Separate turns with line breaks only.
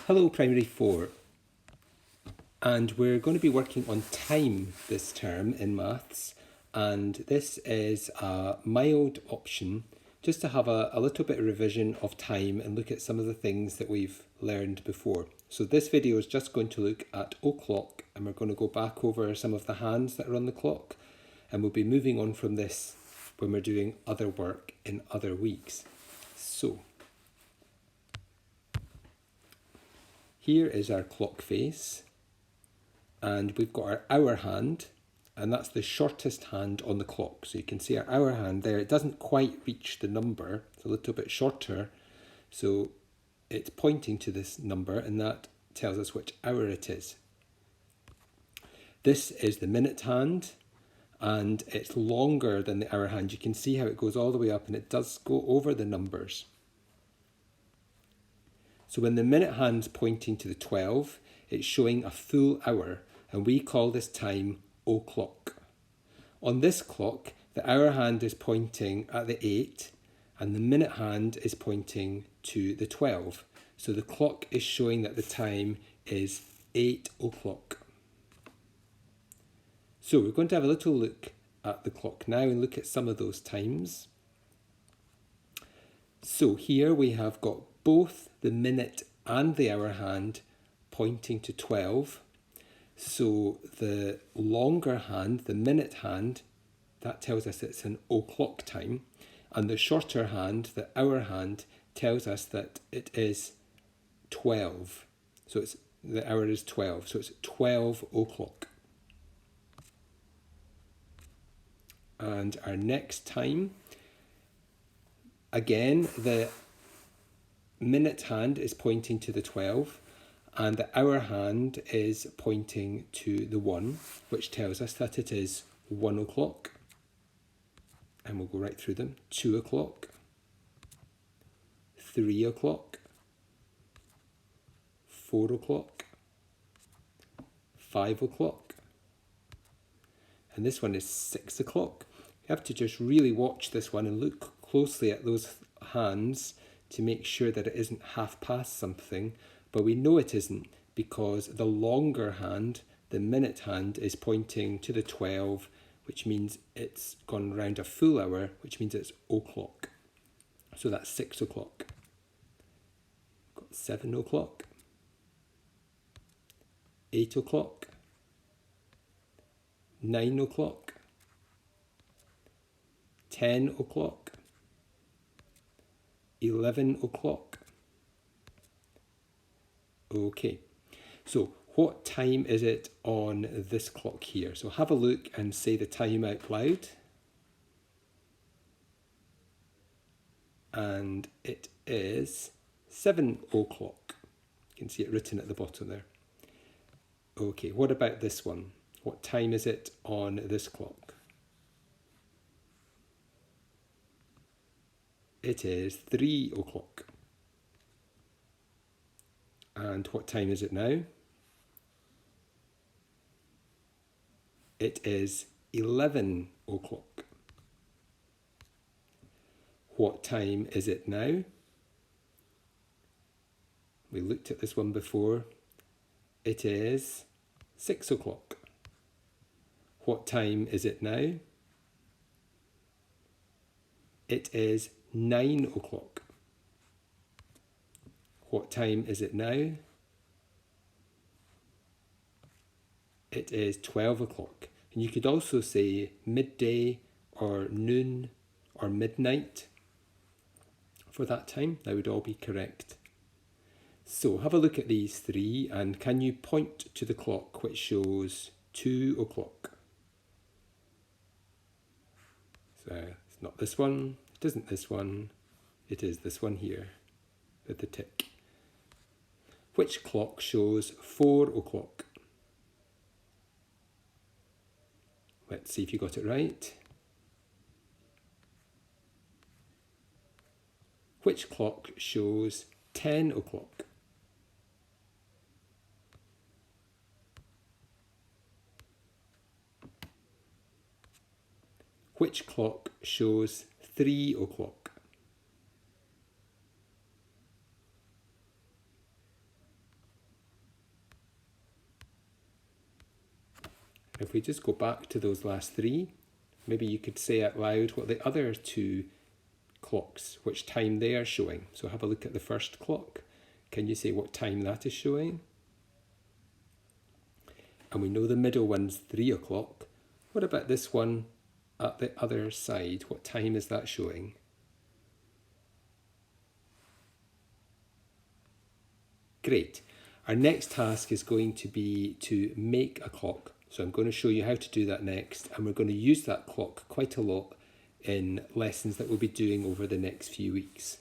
Hello Primary 4, and we're going to be working on time this term in maths, and this is a mild option just to have a little bit of revision of time and look at some of the things that we've learned before. So this video is just going to look at o'clock, and we're going to go back over some of the hands that are on the clock, and we'll be moving on from this when we're doing other work in other weeks. So here is our clock face, and we've got our hour hand, and that's the shortest hand on the clock. So you can see our hour hand there, it doesn't quite reach the number, it's a little bit shorter, so it's pointing to this number, and that tells us which hour it is. This is the minute hand, and it's longer than the hour hand. You can see how it goes all the way up, and it does go over the numbers. So when the minute hand's pointing to the 12, it's showing a full hour, and we call this time o'clock. On this clock, the hour hand is pointing at the 8, and the minute hand is pointing to the 12. So the clock is showing that the time is 8 o'clock. So we're going to have a little look at the clock now and look at some of those times. So here we have got both the minute and the hour hand pointing to 12. So the longer hand, the minute hand, that tells us it's an o'clock time. And the shorter hand, the hour hand, tells us that it is 12. So the hour is 12. So it's 12 o'clock. And our next time, again, the minute hand is pointing to the 12, and the hour hand is pointing to the 1, which tells us that it is 1 o'clock. And we'll go right through them. 2 o'clock, 3 o'clock, 4 o'clock, 5 o'clock, and this one is 6 o'clock. You have to just really watch this one and look closely at those hands to make sure that it isn't half past something, but we know it isn't because the longer hand, the minute hand, is pointing to the 12, which means it's gone round a full hour, which means it's o'clock. So that's 6 o'clock. Got 7 o'clock, 8 o'clock, 9 o'clock, 10 o'clock, 11 o'clock. Okay, so what time is it on this clock here? So have a look and say the time out loud. And it is 7 o'clock. You can see it written at the bottom there. Okay, what about this one? What time is it on this clock? It is 3 o'clock. And what time is it now? It is 11 o'clock. What time is it now? We looked at this one before. It is 6 o'clock. What time is it now? It is 9 o'clock. What time is it now? It is 12 o'clock. And you could also say midday or noon or midnight for that time. That would all be correct. So have a look at these three, and can you point to the clock which shows 2 o'clock? So it's not this one, it isn't this one, it is this one here with the tick. Which clock shows 4 o'clock? Let's see if you got it right. Which clock shows 10 o'clock? Which clock shows 3 o'clock? If we just go back to those last three, maybe you could say out loud what the other two clocks, which time they are showing. So have a look at the first clock. Can you say what time that is showing? And we know the middle one's 3 o'clock. What about this one at the other side? What time is that showing? Great. Our next task is going to be to make a clock. So I'm going to show you how to do that next, and we're going to use that clock quite a lot in lessons that we'll be doing over the next few weeks.